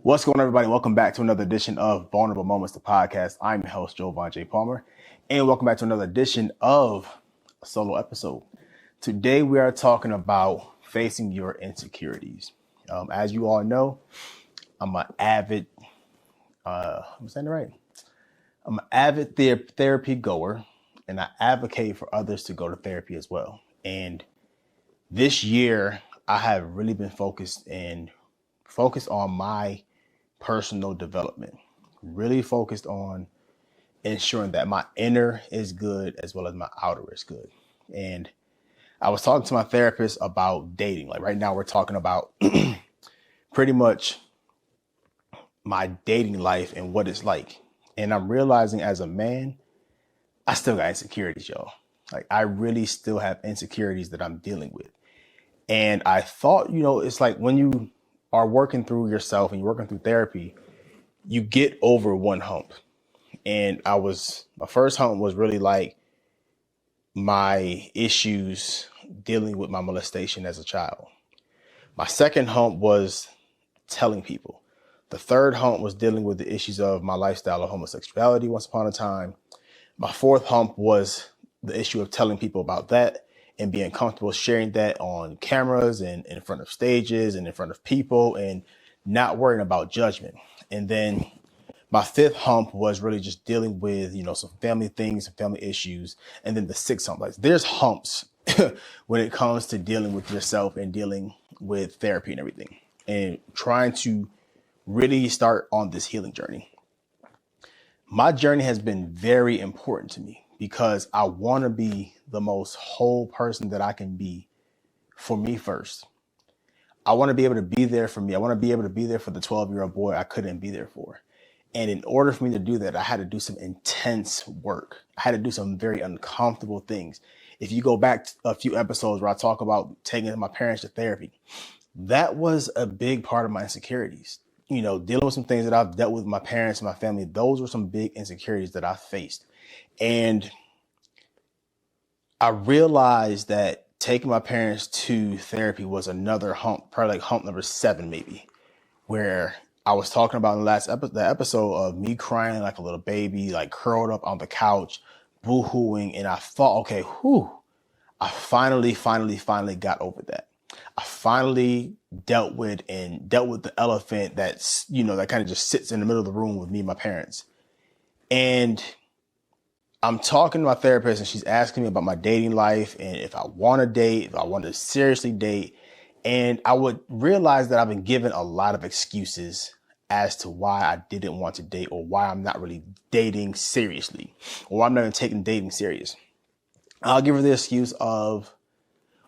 What's going on, everybody? Welcome back to another edition of Vulnerable Moments, the podcast. I'm your host, Joevan J. And welcome back to another edition of a solo episode. Today, we are talking about facing your insecurities. As you all know, I'm an avid, I'm saying it right. I'm an avid therapy goer, and I advocate for others to go to therapy as well. And this year, I have really been focused on my personal development, really focused on ensuring that my inner is good as well as my outer is good. And I was talking to my therapist about dating. Like right now we're talking about pretty much my dating life and what it's like. And I'm realizing as a man, I still got insecurities, y'all. Like I really still have insecurities that I'm dealing with. And I thought, it's like when you are working through yourself and you're working through therapy, you get over one hump. And my first hump was really like my issues dealing with my molestation as a child. My second hump was telling people. The third hump was dealing with the issues of my lifestyle of homosexuality once upon a time. My fourth hump was the issue of telling people about that and being comfortable sharing that on cameras and in front of stages and in front of people and not worrying about judgment. And then my fifth hump was really just dealing with, some family things, some family issues. And then the sixth hump, like there's humps when it comes to dealing with yourself and dealing with therapy and everything and trying to really start on this healing journey. My journey has been very important to me because I want to be the most whole person that I can be for me first. I want to be able to be there for me. I want to be able to be there for the 12-year-old boy I couldn't be there for. And in order for me to do that, I had to do some intense work. I had to do some very uncomfortable things. If you go back a few episodes where I talk about taking my parents to therapy, that was a big part of my insecurities. Dealing with some things that I've dealt with my parents and my family, those were some big insecurities that I faced. And I realized that taking my parents to therapy was another hump, probably like hump number 7, maybe, where I was talking about in the episode of me crying like a little baby, like curled up on the couch, boo-hooing. And I thought, okay, I finally got over that. I finally dealt with the elephant that's, that kind of just sits in the middle of the room with me and my parents. And I'm talking to my therapist and she's asking me about my dating life and if I want to date, if I want to seriously date. And I would realize that I've been given a lot of excuses as to why I didn't want to date or why I'm not really dating seriously or I'm not even taking dating serious. I'll give her the excuse of,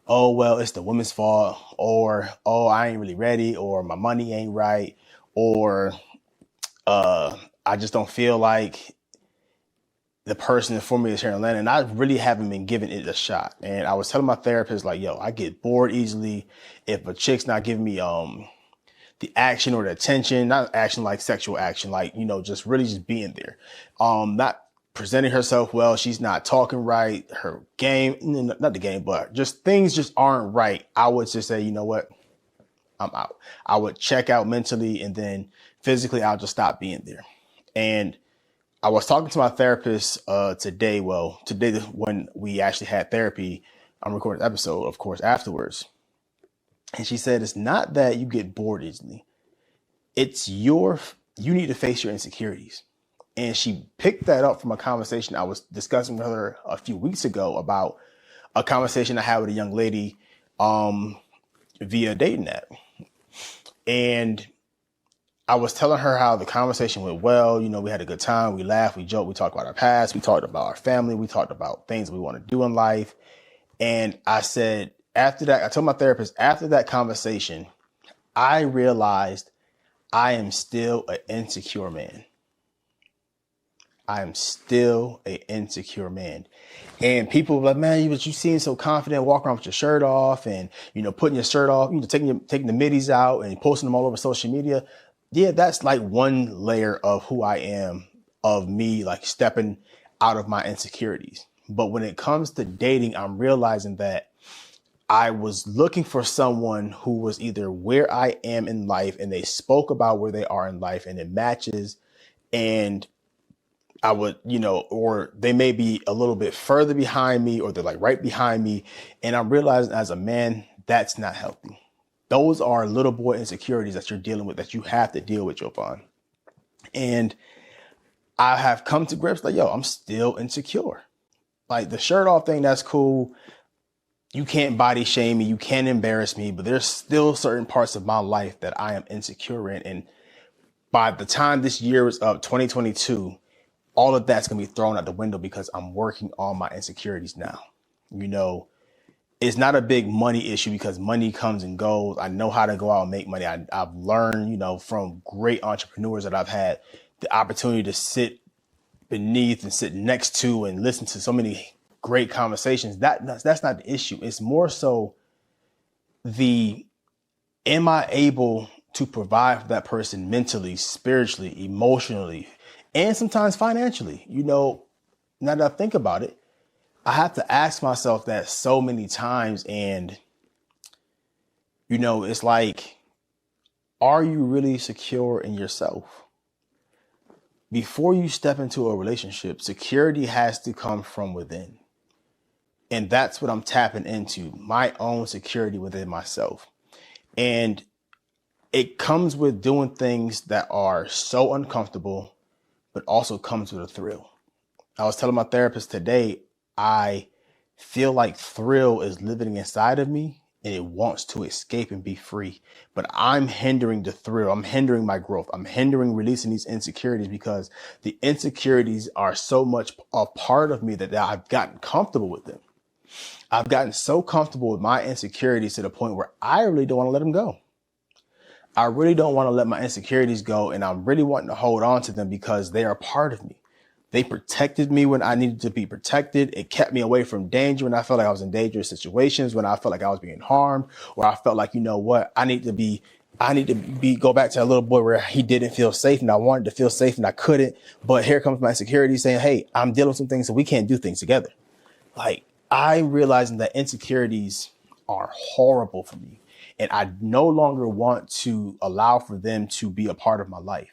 oh, well, it's the woman's fault, or, oh, I ain't really ready, or my money ain't right, or I just don't feel like the person for me is here in Atlanta. And I really haven't been giving it a shot. And I was telling my therapist, like, yo, I get bored easily. If a chick's not giving me the action or the attention, not action like sexual action, like, just really just being there, not presenting herself well, she's not talking right, her game, not the game, but just things just aren't right, I would just say, you know what, I'm out. I would check out mentally and then physically I'll just stop being there. And I was talking to my therapist today when we actually had therapy. I'm recording an episode, of course, afterwards. And she said, it's not that you get bored easily. You need to face your insecurities. And she picked that up from a conversation I was discussing with her a few weeks ago about a conversation I had with a young lady via dating app. And I was telling her how the conversation went well. We had a good time. We laughed, we joked, we talked about our past, we talked about our family, we talked about things we want to do in life. And I said, after that, I told my therapist, after that conversation, I realized I am still an insecure man. I am still an insecure man. And people were like, man, you seem so confident walking around with your shirt off and, putting your shirt off, taking the middies out and posting them all over social media. Yeah, that's like one layer of who I am, of me, like stepping out of my insecurities. But when it comes to dating, I'm realizing that I was looking for someone who was either where I am in life and they spoke about where they are in life and it matches. And I would, or they may be a little bit further behind me or they're like right behind me. And I'm realizing as a man, that's not healthy. Those are little boy insecurities that you're dealing with, that you have to deal with, Joevan. And I have come to grips like, I'm still insecure. Like the shirt off thing, that's cool. You can't body shame me. You can't embarrass me, but there's still certain parts of my life that I am insecure in. And by the time this year is up, 2022, all of that's going to be thrown out the window because I'm working on my insecurities now. It's not a big money issue because money comes and goes. I know how to go out and make money. I've learned, from great entrepreneurs that I've had the opportunity to sit beneath and sit next to and listen to so many great conversations. That's not the issue. It's more so am I able to provide for that person mentally, spiritually, emotionally, and sometimes financially? Now that I think about it, I have to ask myself that so many times. And, it's like, are you really secure in yourself? Before you step into a relationship, security has to come from within. And that's what I'm tapping into, my own security within myself. And it comes with doing things that are so uncomfortable, but also comes with a thrill. I was telling my therapist today, I feel like thrill is living inside of me and it wants to escape and be free. But I'm hindering the thrill. I'm hindering my growth. I'm hindering releasing these insecurities because the insecurities are so much a part of me that I've gotten comfortable with them. I've gotten so comfortable with my insecurities to the point where I really don't want to let them go. I really don't want to let my insecurities go. And I'm really wanting to hold on to them because they are part of me. They protected me when I needed to be protected. It kept me away from danger when I felt like I was in dangerous situations, when I felt like I was being harmed, or I felt like, I need to go back to a little boy where he didn't feel safe and I wanted to feel safe and I couldn't. But here comes my insecurity saying, hey, I'm dealing with some things so we can't do things together. Like, I'm realizing that insecurities are horrible for me. And I no longer want to allow for them to be a part of my life.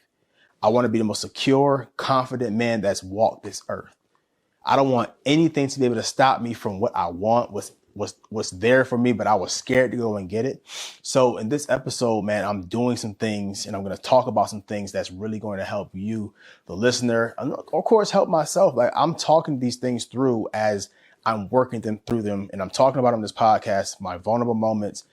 I want to be the most secure, confident man that's walked this earth. I don't want anything to be able to stop me from what I want, what's there for me, but I was scared to go and get it. So in this episode, man, I'm doing some things and I'm going to talk about some things that's really going to help you, the listener, and of course, help myself. Like, I'm talking these things through as I'm working them through them. And I'm talking about on this podcast, my vulnerable moments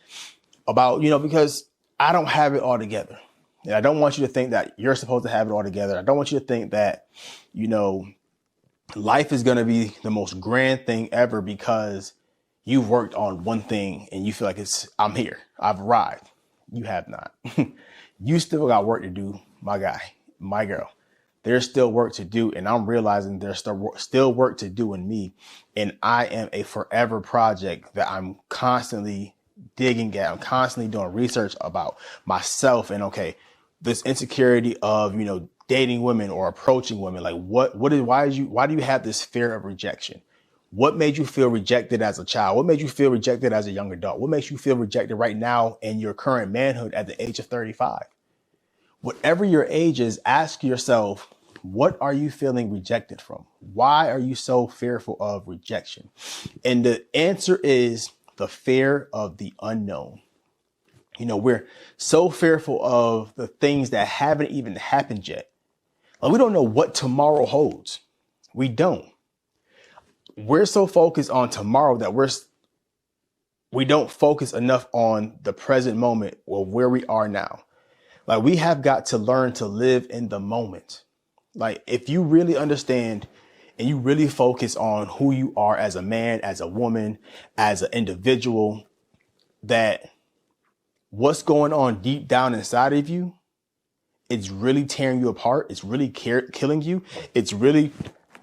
about, because I don't have it all together. And I don't want you to think that you're supposed to have it all together. I don't want you to think that, life is going to be the most grand thing ever because you've worked on one thing and you feel like I'm here. I've arrived. You have not. You still got work to do, my guy, my girl. There's still work to do. And I'm realizing there's still work to do in me. And I am a forever project that I'm constantly digging at. I'm constantly doing research about myself. And okay, this insecurity of, dating women or approaching women, like why do you have this fear of rejection? What made you feel rejected as a child? What made you feel rejected as a young adult? What makes you feel rejected right now in your current manhood at the age of 35? Whatever your age is, ask yourself, what are you feeling rejected from? Why are you so fearful of rejection? And the answer is the fear of the unknown. We're so fearful of the things that haven't even happened yet. Like, we don't know what tomorrow holds. We don't. We're so focused on tomorrow that we don't focus enough on the present moment or where we are now. Like, we have got to learn to live in the moment. Like, if you really understand and you really focus on who you are as a man, as a woman, as an individual, that what's going on deep down inside of you, it's really tearing you apart. It's really killing you. It's really,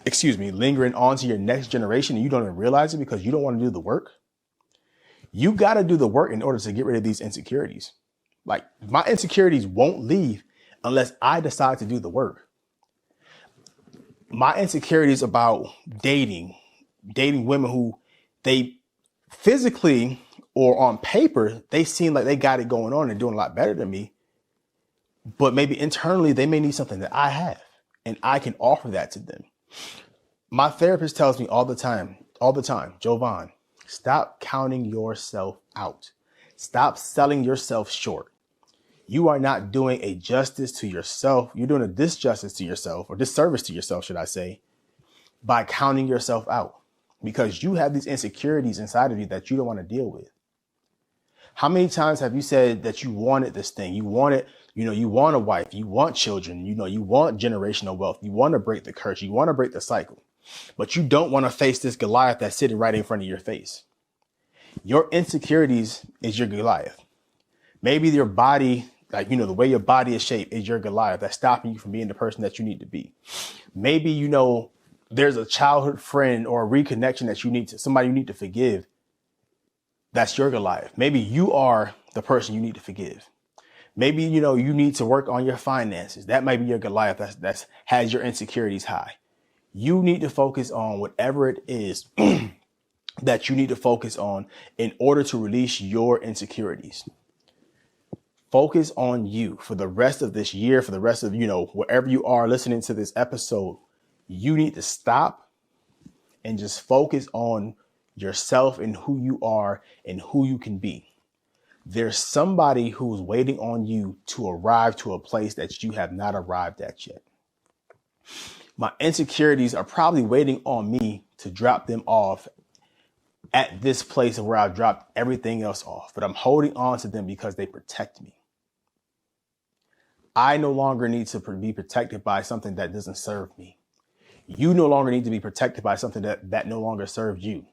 lingering on to your next generation. And you don't even realize it because you don't want to do the work. You got to do the work in order to get rid of these insecurities. Like, my insecurities won't leave unless I decide to do the work. My insecurities about dating women who they physically or on paper, they seem like they got it going on and doing a lot better than me. But maybe internally, they may need something that I have, and I can offer that to them. My therapist tells me all the time, Joevan, stop counting yourself out. Stop selling yourself short. You are not doing a justice to yourself. You're doing a disjustice to yourself, or disservice to yourself, should I say, by counting yourself out, because you have these insecurities inside of you that you don't want to deal with. How many times have you said that you wanted this thing? You wanted, you want a wife, you want children, you want generational wealth, you want to break the curse, you want to break the cycle, but you don't want to face this Goliath that's sitting right in front of your face. Your insecurities is your Goliath. Maybe your body, the way your body is shaped is your Goliath that's stopping you from being the person that you need to be. Maybe, there's a childhood friend or a reconnection that somebody you need to forgive. That's your Goliath. Maybe you are the person you need to forgive. Maybe, you need to work on your finances. That might be your Goliath that's has your insecurities high. You need to focus on whatever it is that you need to focus on in order to release your insecurities. Focus on you for the rest of this year, for the rest of, wherever you are listening to this episode. You need to stop and just focus on yourself and who you are and who you can be. There's somebody who's waiting on you to arrive to a place that you have not arrived at yet. My insecurities are probably waiting on me to drop them off at this place where I've dropped everything else off, but I'm holding on to them because they protect me. I no longer need to be protected by something that doesn't serve me. You no longer need to be protected by something that no longer serves you.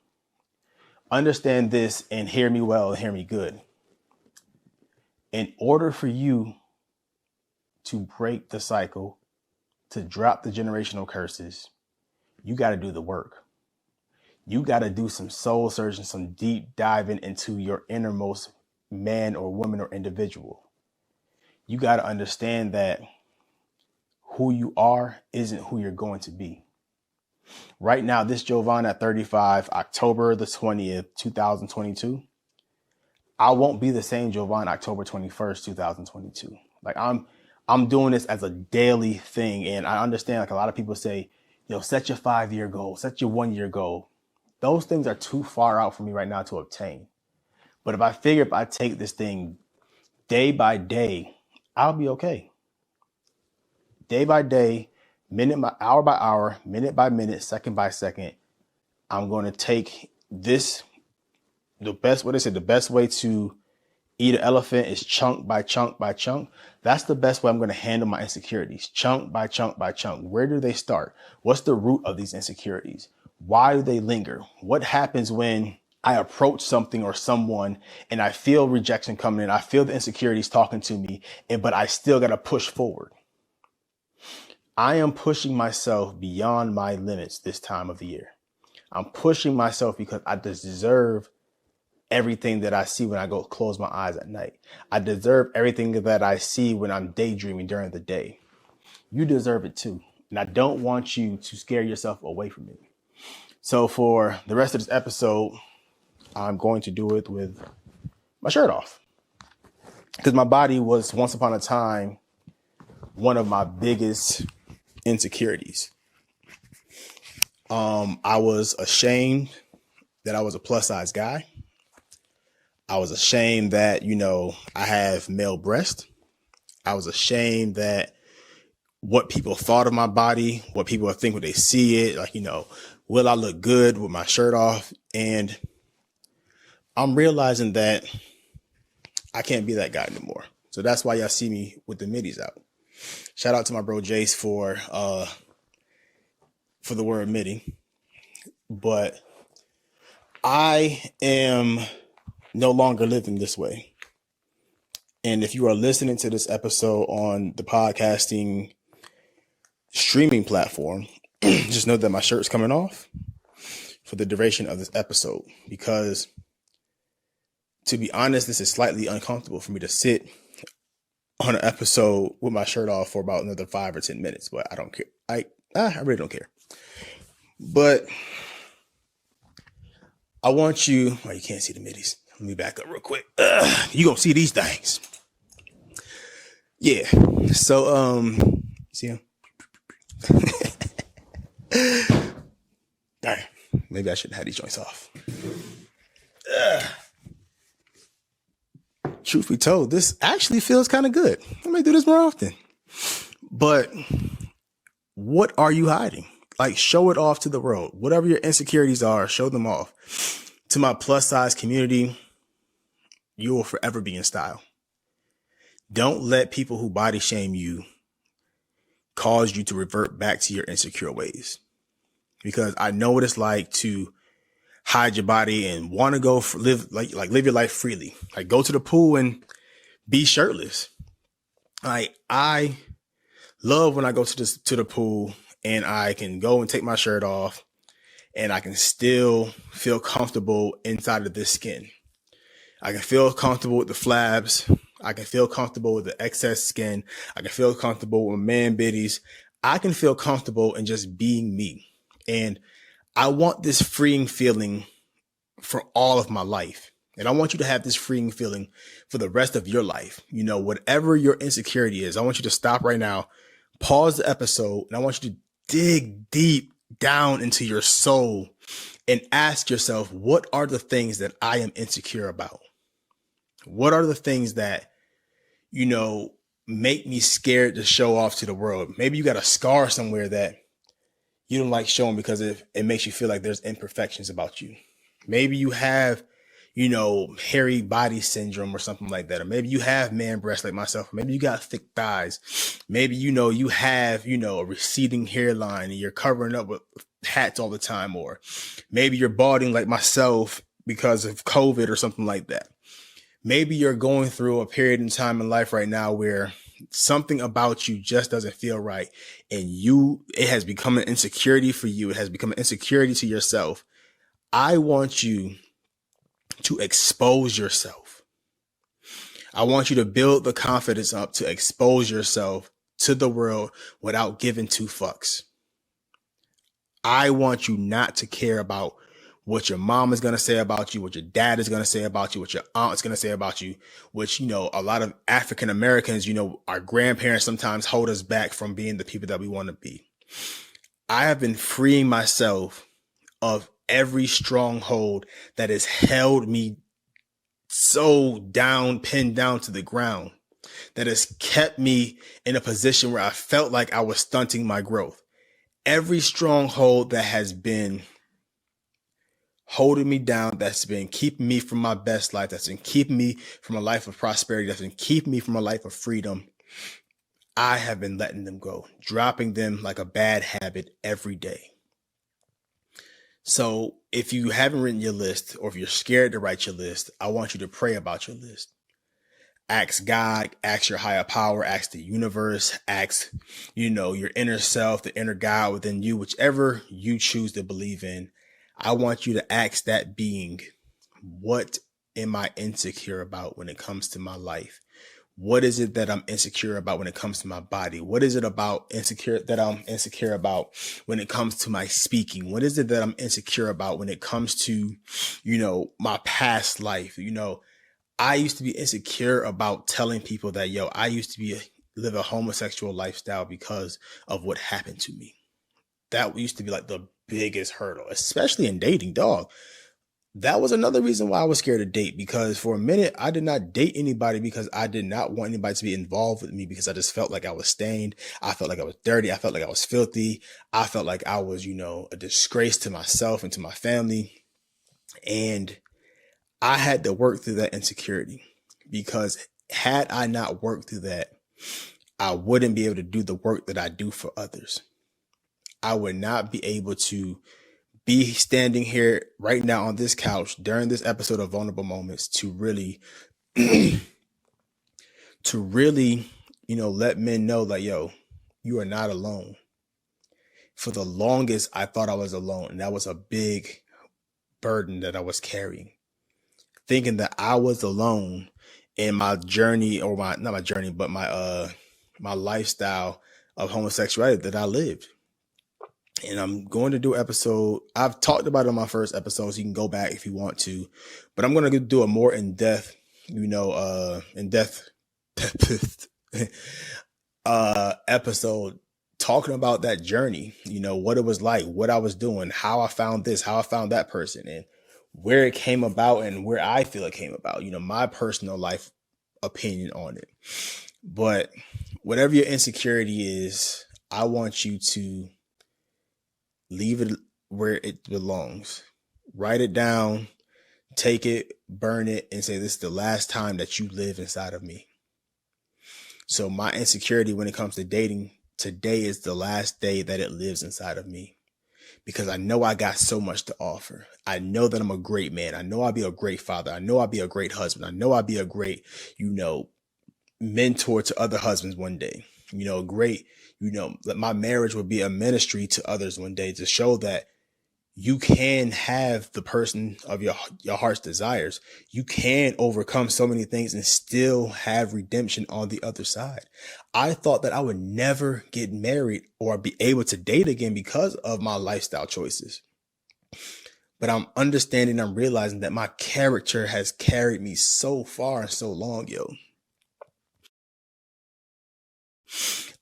Understand this and hear me well and hear me good. In order for you to break the cycle, to drop the generational curses, you got to do the work. You got to do some soul searching, some deep diving into your innermost man or woman or individual. You got to understand that who you are isn't who you're going to be. Right now, this Joevan at 35, October the 20th, 2022, I won't be the same Joevan October 21st, 2022. I'm doing this as a daily thing. And I understand a lot of people say, set your 5-year goal, set your 1-year goal. Those things are too far out for me right now to obtain. But if I take this thing day by day, I'll be okay. Day by day, hour by hour, minute by minute, second by second, I'm going to take this. The best way to eat an elephant is chunk by chunk by chunk. That's the best way I'm going to handle my insecurities. Chunk by chunk by chunk. Where do they start? What's the root of these insecurities? Why do they linger? What happens when I approach something or someone and I feel rejection coming in? I feel the insecurities talking to me, but I still got to push forward. I am pushing myself beyond my limits this time of the year. I'm pushing myself because I deserve everything that I see when I go close my eyes at night. I deserve everything that I see when I'm daydreaming during the day. You deserve it too. And I don't want you to scare yourself away from it. So for the rest of this episode, I'm going to do it with my shirt off. Because my body was once upon a time one of my biggest insecurities. I was ashamed that I was a plus size guy. I was ashamed that, I have male breasts. I was ashamed that what people thought of my body, what people think when they see it, will I look good with my shirt off? And I'm realizing that I can't be that guy anymore. So that's why y'all see me with the middies out. Shout out to my bro Jace for the word midi. But I am no longer living this way. And if you are listening to this episode on the podcasting streaming platform, just know that my shirt's coming off for the duration of this episode, because to be honest, this is slightly uncomfortable for me to sit on an episode with my shirt off for about another 5 or 10 minutes, but I don't care. I really don't care. But I want you, you can't see the middies. Let me back up real quick. You gonna see these things. Yeah. So, see him? All right. Maybe I shouldn't have these joints off. Truth be told, this actually feels kind of good. I may do this more often. But what are you hiding? Like, show it off to the world. Whatever your insecurities are, show them off. To my plus size community, you will forever be in style. Don't let people who body shame you cause you to revert back to your insecure ways. Because I know what it's like to hide your body and want to go live your life freely. Like, go to the pool and be shirtless. I love when I go to the pool and I can go and take my shirt off and I can still feel comfortable inside of this skin. I can feel comfortable with the flabs. I can feel comfortable with the excess skin. I can feel comfortable with man biddies. I can feel comfortable in just being me. And I want this freeing feeling for all of my life. And I want you to have this freeing feeling for the rest of your life. You know, whatever your insecurity is, I want you to stop right now, pause the episode, and I want you to dig deep down into your soul and ask yourself, what are the things that I am insecure about? What are the things that, you know, make me scared to show off to the world? Maybe you got a scar somewhere that you don't like showing because it makes you feel like there's imperfections about you. Maybe you have, you know, hairy body syndrome or something like that. Or maybe you have man breasts like myself. Maybe you got thick thighs. Maybe, you know, you have, you know, a receding hairline and you're covering up with hats all the time. Or maybe you're balding like myself because of COVID or something like that. Maybe you're going through a period in time in life right now where something about you just doesn't feel right. And it has become an insecurity for you. It has become an insecurity to yourself. I want you to expose yourself. I want you to build the confidence up to expose yourself to the world without giving two fucks. I want you not to care about what your mom is going to say about you, what your dad is going to say about you, what your aunt is going to say about you, which, you know, a lot of African Americans, you know, our grandparents sometimes hold us back from being the people that we want to be. I have been freeing myself of every stronghold that has held me so down, pinned down to the ground, that has kept me in a position where I felt like I was stunting my growth. Every stronghold that has been holding me down, that's been keeping me from my best life, that's been keeping me from a life of prosperity, that's been keeping me from a life of freedom, I have been letting them go, dropping them like a bad habit every day. So if you haven't written your list, or if you're scared to write your list, I want you to pray about your list. Ask God, ask your higher power, ask the universe, ask, you know, your inner self, the inner God within you, whichever you choose to believe in. I want you to ask that being, what am I insecure about when it comes to my life? What is it that I'm insecure about when it comes to my body? What is it about I'm insecure about when it comes to my speaking? What is it that I'm insecure about when it comes to, you know, my past life? You know, I used to be insecure about telling people that, I used to live a homosexual lifestyle because of what happened to me. That used to be like the biggest hurdle, especially in dating, dog. That was another reason why I was scared to date, because for a minute I did not date anybody because I did not want anybody to be involved with me, because I just felt like I was stained. I felt like I was dirty. I felt like I was filthy. I felt like I was, you know, a disgrace to myself and to my family. And I had to work through that insecurity, because had I not worked through that, I wouldn't be able to do the work that I do for others. I would not be able to be standing here right now on this couch during this episode of Vulnerable Moments to really, you know, let men know that, you are not alone. For the longest, I thought I was alone, and that was a big burden that I was carrying, thinking that I was alone in my journey, or not my journey, but my lifestyle of homosexuality that I lived. And I'm going to do an episode. I've talked about it on my first episode, so you can go back if you want to. But I'm going to do a more in-depth, in-depth episode talking about that journey, what it was like, what I was doing, how I found this, how I found that person, and where it came about and where I feel it came about, my personal life opinion on it. But whatever your insecurity is, I want you to leave it where it belongs. Write it down, take it, burn it, and say, this is the last time that you live inside of me. So my insecurity when it comes to dating, today is the last day that it lives inside of me, because I know I got so much to offer. I know that I'm a great man. I know I'll be a great father. I know I'll be a great husband. I know I'll be a great, mentor to other husbands one day. My marriage will be a ministry to others one day, to show that you can have the person of your heart's desires. You can overcome so many things and still have redemption on the other side. I thought that I would never get married or be able to date again because of my lifestyle choices. But I'm realizing that my character has carried me so far and so long,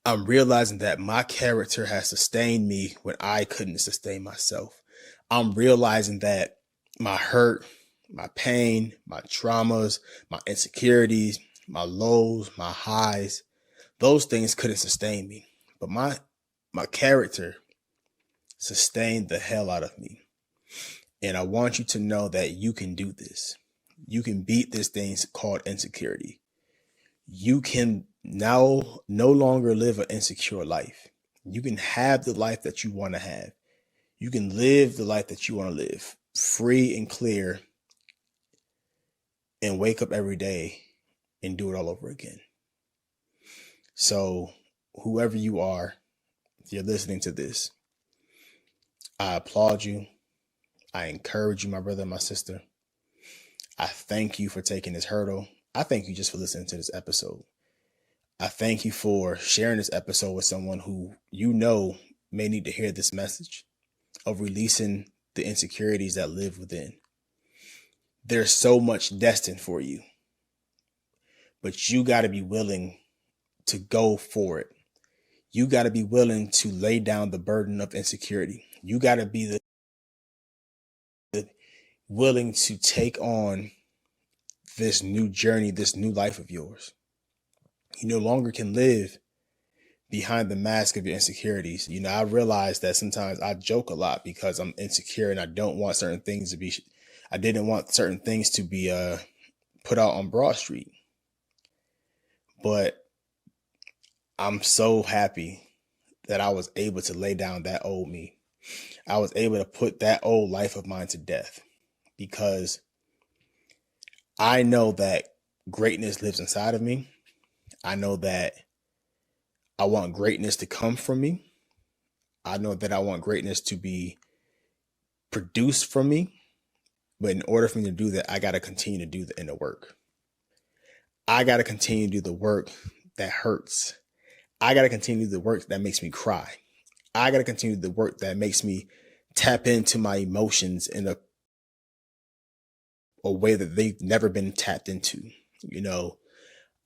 I'm realizing that my character has sustained me when I couldn't sustain myself. I'm realizing that my hurt, my pain, my traumas, my insecurities, my lows, my highs, those things couldn't sustain me. But my character sustained the hell out of me. And I want you to know that you can do this. You can beat this thing called insecurity. You can now no longer live an insecure life. You can have the life that you want to have. You can live the life that you want to live, free and clear, and wake up every day and do it all over again. So whoever you are, if you're listening to this, I applaud you. I encourage you, my brother and my sister. I thank you for taking this hurdle. I thank you just for listening to this episode. I thank you for sharing this episode with someone who may need to hear this message of releasing the insecurities that live within. There's so much destined for you, but you got to be willing to go for it. You got to be willing to lay down the burden of insecurity. You got to be willing to take on this new journey, this new life of yours. You no longer can live behind the mask of your insecurities. I realize that sometimes I joke a lot because I'm insecure and I didn't want certain things to be put out on Broad Street. But I'm so happy that I was able to lay down that old me. I was able to put that old life of mine to death, because I know that greatness lives inside of me. I know that I want greatness to come from me. I know that I want greatness to be produced from me. But in order for me to do that, I got to continue to do the inner work. I got to continue to do the work that hurts. I got to continue the work that makes me cry. I got to continue the work that makes me tap into my emotions in a way that they've never been tapped into.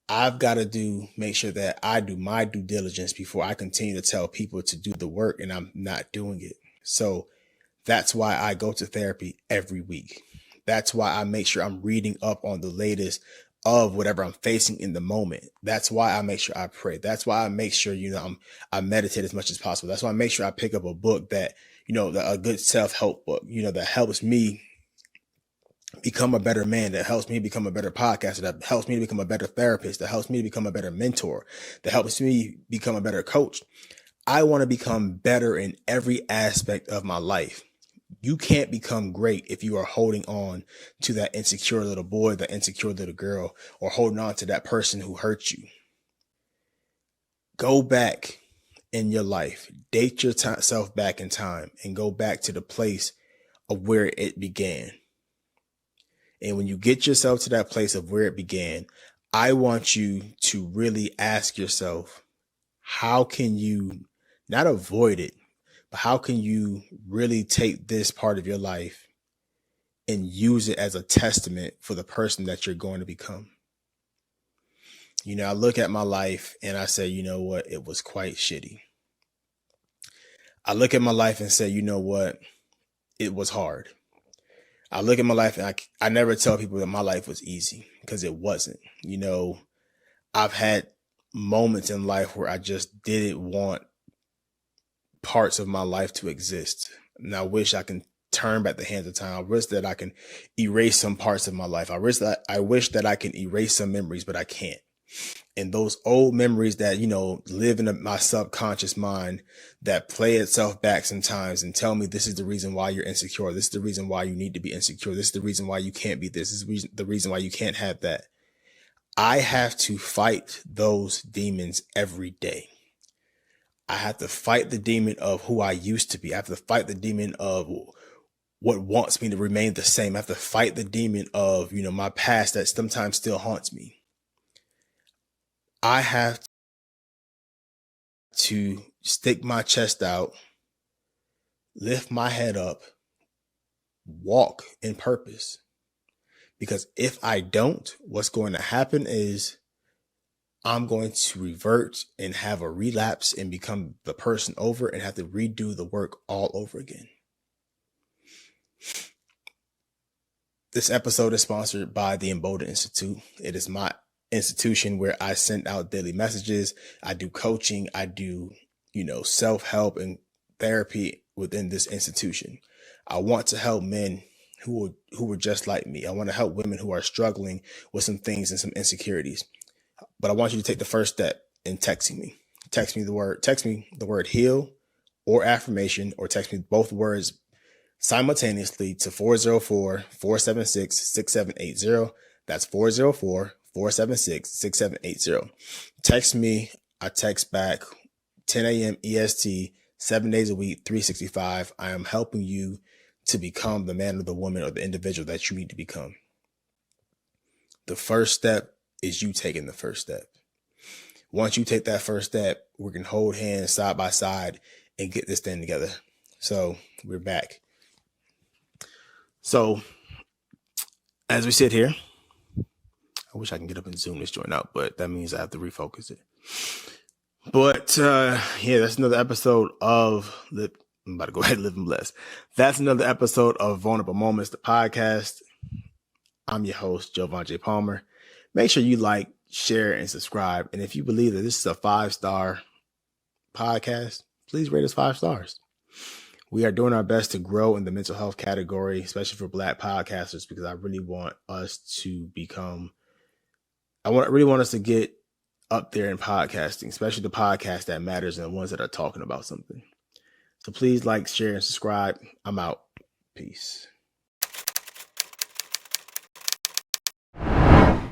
I've got to make sure that I do my due diligence before I continue to tell people to do the work, and I'm not doing it. So that's why I go to therapy every week. That's why I make sure I'm reading up on the latest of whatever I'm facing in the moment. That's why I make sure I pray. That's why I make sure, I meditate as much as possible. That's why I make sure I pick up a book that, a good self-help book, that helps me become a better man, that helps me become a better podcaster, that helps me to become a better therapist, that helps me to become a better mentor, that helps me become a better coach. I want to become better in every aspect of my life. You can't become great if you are holding on to that insecure little boy, that insecure little girl, or holding on to that person who hurt you. Go back in your life, date yourself back in time, and go back to the place of where it began. And when you get yourself to that place of where it began, I want you to really ask yourself, how can you not avoid it, but how can you really take this part of your life and use it as a testament for the person that you're going to become? I look at my life and I say, you know what? It was quite shitty. I look at my life and say, you know what? It was hard. I look at my life and I never tell people that my life was easy, because it wasn't. I've had moments in life where I just didn't want parts of my life to exist. And I wish I can turn back the hands of time. I wish that I can erase some parts of my life. I wish that I can erase some memories, but I can't. And those old memories that, live in my subconscious mind, that play itself back sometimes and tell me this is the reason why you're insecure. This is the reason why you need to be insecure. This is the reason why you can't be this. This is the reason why you can't have that. I have to fight those demons every day. I have to fight the demon of who I used to be. I have to fight the demon of what wants me to remain the same. I have to fight the demon of, my past that sometimes still haunts me. I have to stick my chest out, lift my head up, walk in purpose. Because if I don't, what's going to happen is I'm going to revert and have a relapse and become the person over and have to redo the work all over again. This episode is sponsored by the Embolden Institute. It is my institution where I send out daily messages. I do coaching. I do, self-help and therapy within this institution. I want to help men who were just like me. I want to help women who are struggling with some things and some insecurities. But I want you to take the first step in texting me. Text me the word heal or affirmation, or text me both words simultaneously to 404-476-6780. That's 404-476-6780. Text me. I text back 10 a.m. EST, 7 days a week, 365. I am helping you to become the man or the woman or the individual that you need to become. The first step is you taking the first step. Once you take that first step, we can hold hands side by side and get this thing together. So we're back. So as we sit here, I wish I can get up and zoom this joint out, but that means I have to refocus it. But that's another episode of I'm about to go ahead and live and bless. That's another episode of Vulnerable Moments, the podcast. I'm your host, Joevan J. Palmer. Make sure you like, share, and subscribe. And if you believe that this is a 5-star podcast, please rate us 5 stars. We are doing our best to grow in the mental health category, especially for Black podcasters, because I really want us to really want us to get up there in podcasting, especially the podcast that matters and the ones that are talking about something. So please like, share, and subscribe. I'm out. Peace.